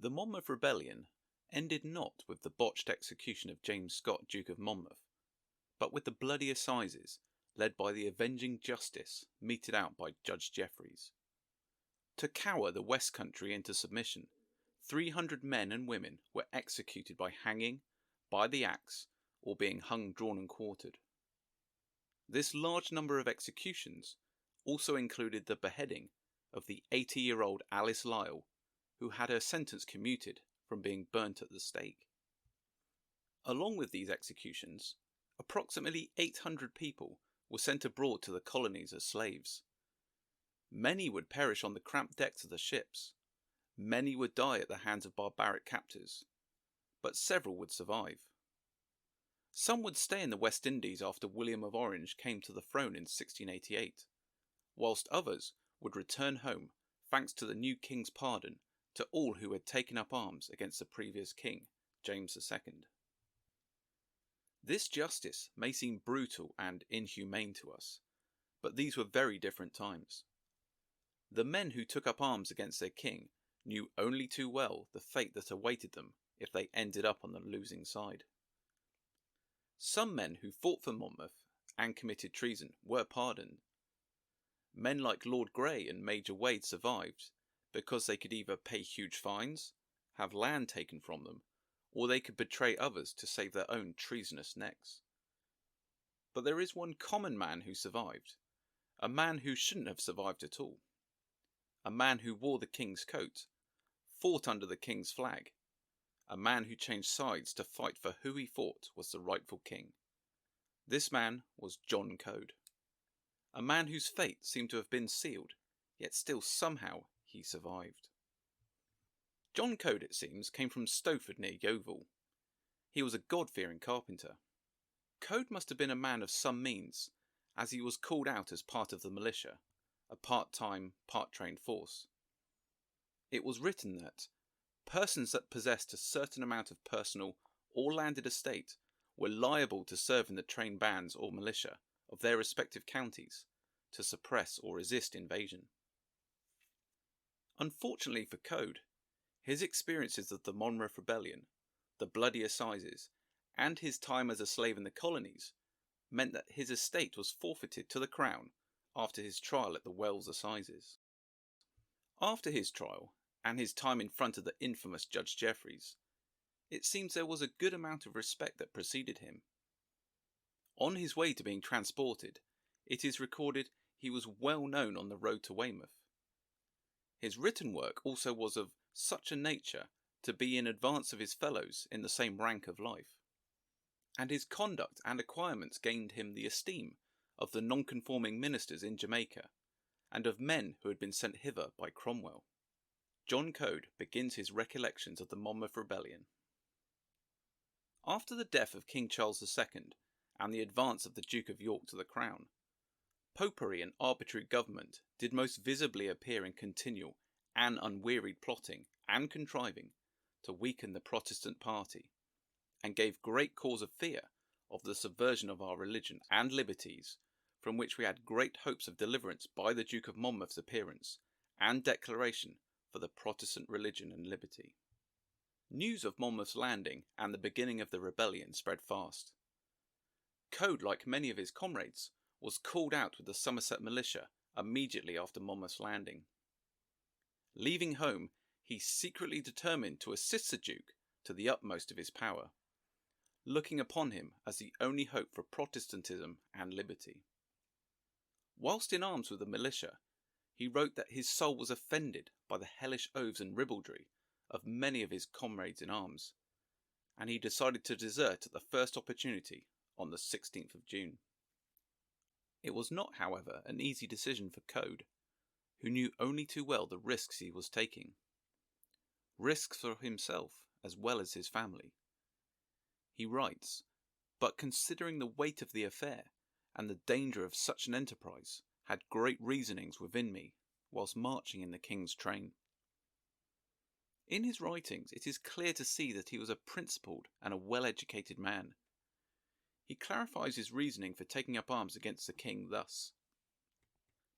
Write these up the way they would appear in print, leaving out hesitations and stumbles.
The Monmouth Rebellion ended not with the botched execution of James Scott, Duke of Monmouth, but with the bloody assizes led by the avenging justice meted out by Judge Jeffreys. To cower the WestCountry into submission, 300 men and women were executed by hanging, by the axe, or being hung, drawn and quartered. This large number of executions also included the beheading of the 80-year-old Alice Lisle, who had her sentence commuted from being burnt at the stake. Along with these executions, approximately 800 people were sent abroad to the colonies as slaves. Many would perish on the cramped decks of the ships. Many would die at the hands of barbaric captors, but several would survive. Some would stay in the West Indies after William of Orange came to the throne in 1688, whilst others would return home thanks to the new king's pardon to all who had taken up arms against the previous king, James II. This justice may seem brutal and inhumane to us, but these were very different times. The men who took up arms against their king knew only too well the fate that awaited them if they ended up on the losing side. Some men who fought for Monmouth and committed treason were pardoned. Men like Lord Grey and Major Wade survived because they could either pay huge fines, have land taken from them, or they could betray others to save their own treasonous necks. But there is one common man who survived, a man who shouldn't have survived at all. A man who wore the king's coat, fought under the king's flag, a man who changed sides to fight for who he thought was the rightful king. This man was John Coad, a man whose fate seemed to have been sealed, yet still somehow he survived. John Coad, it seems, came from Stowford near Yeovil. He was a God-fearing carpenter. Coad must have been a man of some means, as he was called out as part of the militia, a part-time, part-trained force. It was written that persons that possessed a certain amount of personal or landed estate were liable to serve in the trained bands or militia of their respective counties to suppress or resist invasion. Unfortunately for Coad, his experiences of the Monmouth Rebellion, the bloody assizes, and his time as a slave in the colonies meant that his estate was forfeited to the Crown after his trial at the Wells Assizes. After his trial, and his time in front of the infamous Judge Jeffreys, it seems there was a good amount of respect that preceded him. On his way to being transported, it is recorded he was well known on the road to Weymouth. His written work also was of such a nature to be in advance of his fellows in the same rank of life, and his conduct and acquirements gained him the esteem of the nonconforming ministers in Jamaica, and of men who had been sent hither by Cromwell. John Coad begins his recollections of the Monmouth Rebellion. After the death of King Charles II and the advance of the Duke of York to the crown, popery and arbitrary government did most visibly appear in continual and unwearied plotting and contriving to weaken the Protestant party, and gave great cause of fear of the subversion of our religion and liberties, from which we had great hopes of deliverance by the Duke of Monmouth's appearance and declaration for the Protestant religion and liberty. News of Monmouth's landing and the beginning of the rebellion spread fast. Coad, like many of his comrades, was called out with the Somerset Militia immediately after Monmouth's landing. Leaving home, he secretly determined to assist the Duke to the utmost of his power, looking upon him as the only hope for Protestantism and liberty. Whilst in arms with the militia, he wrote that his soul was offended by the hellish oaths and ribaldry of many of his comrades in arms, and he decided to desert at the first opportunity on the 16th of June. It was not, however, an easy decision for Coad, who knew only too well the risks he was taking. Risks for himself as well as his family. He writes, "But considering the weight of the affair, and the danger of such an enterprise, had great reasonings within me, whilst marching in the king's train." In his writings it is clear to see that he was a principled and a well-educated man. He clarifies his reasoning for taking up arms against the king thus: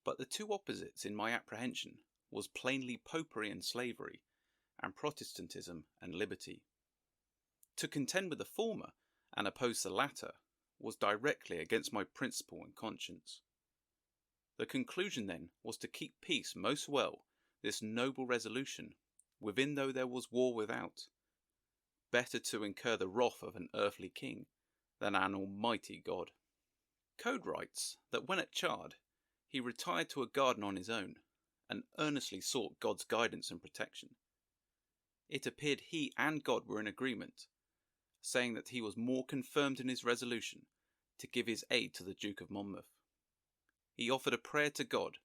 "But the two opposites in my apprehension was plainly popery and slavery, and Protestantism and liberty. To contend with the former and oppose the latter was directly against my principle and conscience. The conclusion then was to keep peace most well, this noble resolution, within though there was war without. Better to incur the wrath of an earthly king than an almighty God. Coad writes that when at Chard, he retired to a garden on his own, and earnestly sought God's guidance and protection. It appeared he and God were in agreement, saying that he was more confirmed in his resolution to give his aid to the Duke of Monmouth. He offered a prayer to God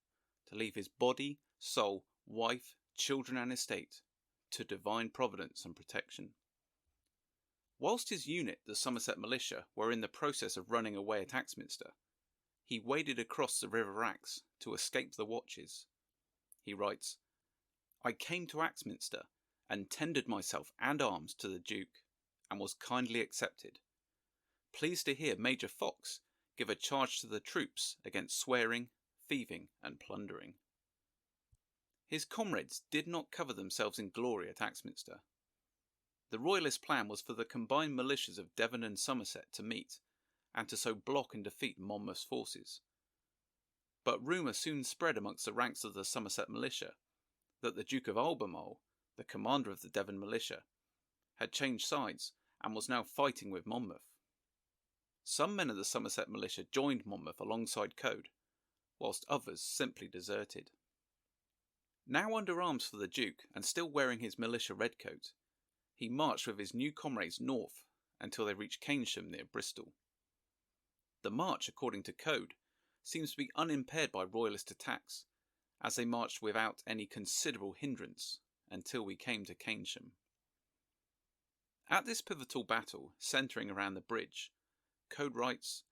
to leave his body, soul, wife, children and estate to divine providence and protection. Whilst his unit, the Somerset Militia, were in the process of running away at Axminster, he waded across the River Axe to escape the watches. He writes, "I came to Axminster and tendered myself and arms to the Duke, and was kindly accepted. Pleased to hear Major Fox give a charge to the troops against swearing, thieving, and plundering." His comrades did not cover themselves in glory at Axminster. The Royalist plan was for the combined militias of Devon and Somerset to meet, and to so block and defeat Monmouth's forces. But rumour soon spread amongst the ranks of the Somerset Militia that the Duke of Albemarle, the commander of the Devon Militia, had changed sides and was now fighting with Monmouth. Some men of the Somerset Militia joined Monmouth alongside Coad, whilst others simply deserted. Now under arms for the Duke and still wearing his militia redcoat, he marched with his new comrades north until they reached Keynsham near Bristol. The march, according to Coad, seems to be unimpaired by Royalist attacks, as they marched without any considerable hindrance until we came to Keynsham. At this pivotal battle, centring around the bridge, Coad writes,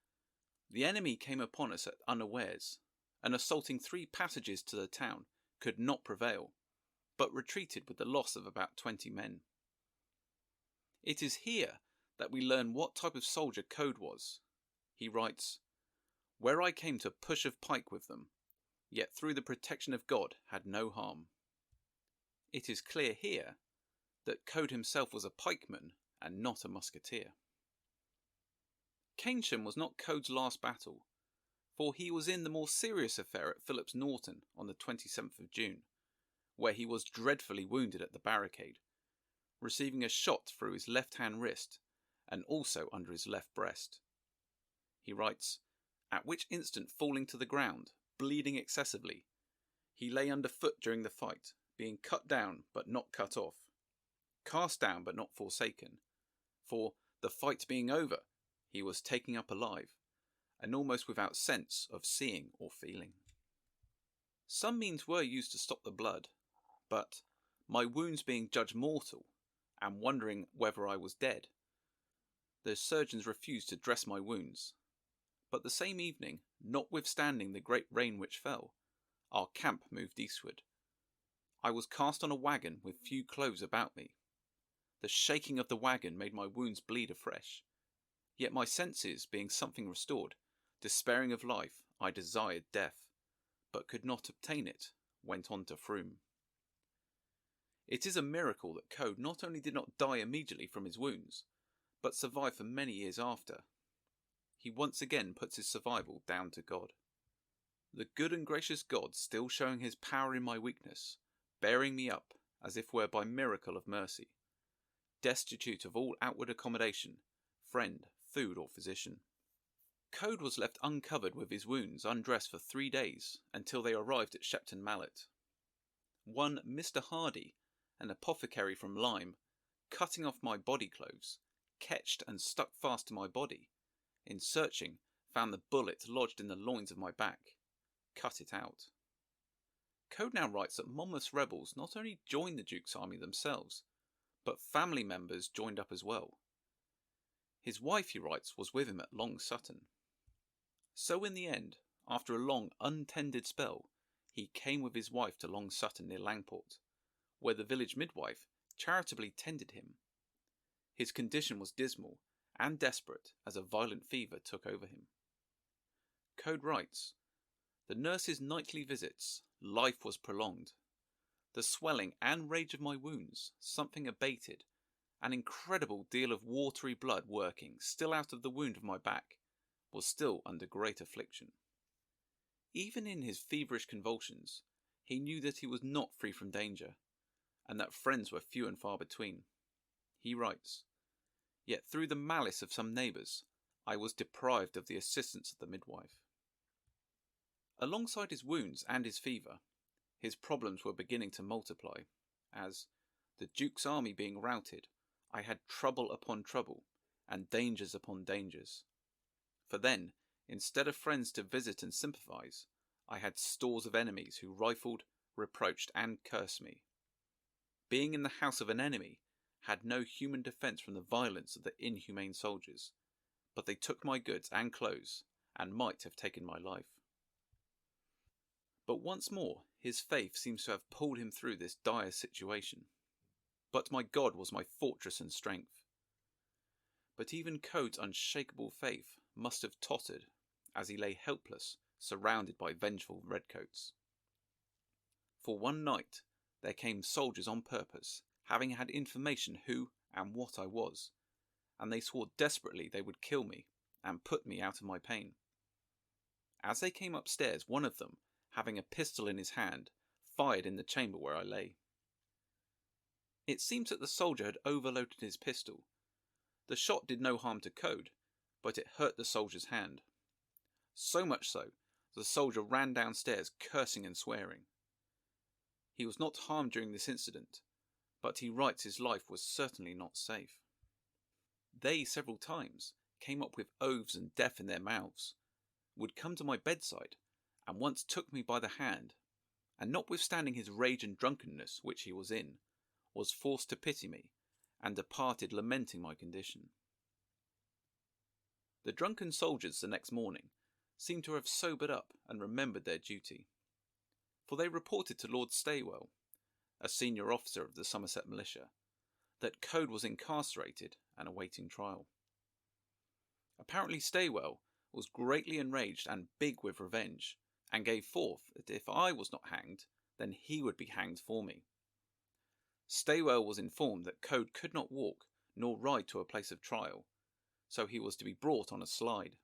"The enemy came upon us at unawares, and assaulting 3 passages to the town, could not prevail, but retreated with the loss of about 20 men. It is here that we learn what type of soldier Coad was. He writes, "Where I came to push of pike with them, yet through the protection of God had no harm." It is clear here that Coad himself was a pikeman and not a musketeer. Keynsham was not Coad's last battle, for he was in the more serious affair at Philip's Norton on the 27th of June, where he was dreadfully wounded at the barricade, receiving a shot through his left-hand wrist and also under his left breast. He writes, "At which instant falling to the ground, bleeding excessively, he lay under foot during the fight, being cut down but not cut off, cast down but not forsaken, for, the fight being over, he was taken up alive, and almost without sense of seeing or feeling." Some means were used to stop the blood, but, my wounds being judged mortal, and wondering whether I was dead, the surgeons refused to dress my wounds. But the same evening, notwithstanding the great rain which fell, our camp moved eastward. I was cast on a waggon with few clothes about me. The shaking of the waggon made my wounds bleed afresh. Yet my senses being something restored, despairing of life, I desired death, but could not obtain it, went on to Frome. It is a miracle that Coad not only did not die immediately from his wounds, but survived for many years after. He once again puts his survival down to God. "The good and gracious God still showing his power in my weakness, bearing me up, as if were by miracle of mercy, destitute of all outward accommodation, friend, food, or physician." Coad was left uncovered with his wounds undressed for 3 days, until they arrived at Shepton Mallet. One Mr. Hardy, an apothecary from Lyme, cutting off my body clothes, catched and stuck fast to my body. In searching, found the bullet lodged in the loins of my back, cut it out. Coad now writes that Monmouth's rebels not only joined the Duke's army themselves, but family members joined up as well. His wife, he writes, was with him at Long Sutton. So in the end, after a long untended spell, he came with his wife to Long Sutton near Langport, where the village midwife charitably tended him. His condition was dismal and desperate as a violent fever took over him. Coad writes, "The nurse's nightly visits, life was prolonged. The swelling and rage of my wounds something abated, an incredible deal of watery blood working still out of the wound of my back, was still under great affliction. Even in his feverish convulsions, he knew that he was not free from danger, and that friends were few and far between. He writes, "Yet through the malice of some neighbours, I was deprived of the assistance of the midwife." Alongside his wounds and his fever, his problems were beginning to multiply, as, the Duke's army being routed, I had trouble upon trouble, and dangers upon dangers. For then, instead of friends to visit and sympathise, I had stores of enemies who rifled, reproached, and cursed me. Being in the house of an enemy, had no human defence from the violence of the inhumane soldiers, but they took my goods and clothes, and might have taken my life. But once more, his faith seems to have pulled him through this dire situation. But my God was my fortress and strength. But even Coad's unshakable faith must have tottered as he lay helpless, surrounded by vengeful redcoats. For one night there came soldiers on purpose, having had information who and what I was, and they swore desperately they would kill me and put me out of my pain. As they came upstairs, one of them, having a pistol in his hand, fired in the chamber where I lay. It seems that the soldier had overloaded his pistol. The shot did no harm to Coad, but it hurt the soldier's hand. So much so, the soldier ran downstairs cursing and swearing. He was not harmed during this incident, but he writes his life was certainly not safe. They several times came up with oaths and death in their mouths, would come to my bedside, and once took me by the hand, and notwithstanding his rage and drunkenness which he was in, was forced to pity me, and departed lamenting my condition. The drunken soldiers the next morning seemed to have sobered up and remembered their duty, for they reported to Lord Staywell, a senior officer of the Somerset Militia, that Coad was incarcerated and awaiting trial. Apparently Staywell was greatly enraged and big with revenge, and gave forth that if I was not hanged, then he would be hanged for me. Staywell was informed that Coad could not walk nor ride to a place of trial, so he was to be brought on a slide.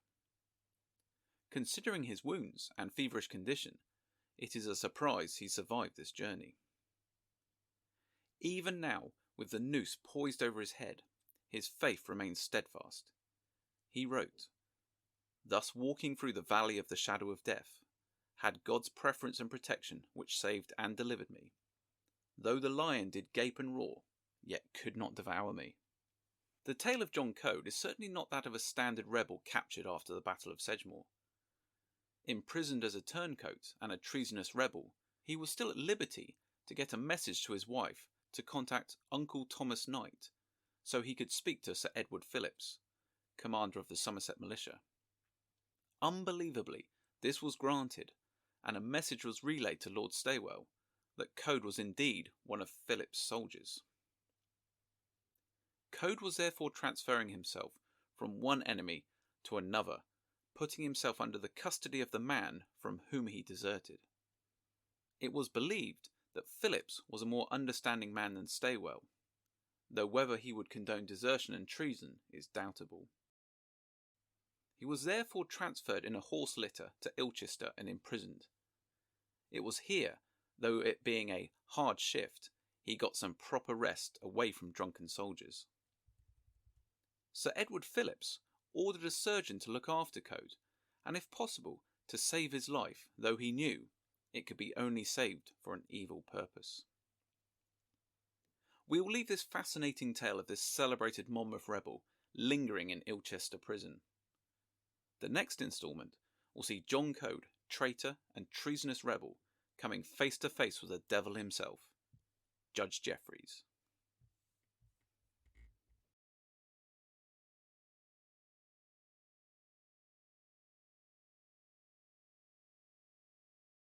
Considering his wounds and feverish condition, it is a surprise he survived this journey. Even now, with the noose poised over his head, his faith remains steadfast. He wrote, "Thus walking through the valley of the shadow of death, had God's preference and protection which saved and delivered me. Though the lion did gape and roar, yet could not devour me." The tale of John Coad is certainly not that of a standard rebel captured after the Battle of Sedgemoor. Imprisoned as a turncoat and a treasonous rebel, he was still at liberty to get a message to his wife to contact Uncle Thomas Knight, so he could speak to Sir Edward Phillips, commander of the Somerset Militia. Unbelievably, this was granted, and a message was relayed to Lord Staywell that Coad was indeed one of Philip's soldiers. Coad was therefore transferring himself from one enemy to another, putting himself under the custody of the man from whom he deserted. It was believed that Phillips was a more understanding man than Staywell, though whether he would condone desertion and treason is doubtable. He was therefore transferred in a horse litter to Ilchester and imprisoned. It was here, though it being a hard shift, he got some proper rest away from drunken soldiers. Sir Edward Phillips ordered a surgeon to look after Coad, and if possible to save his life, though he knew it could be only saved for an evil purpose. We will leave this fascinating tale of this celebrated Monmouth rebel lingering in Ilchester prison. The next instalment will see John Coad, traitor and treasonous rebel, coming face to face with the devil himself, Judge Jeffreys.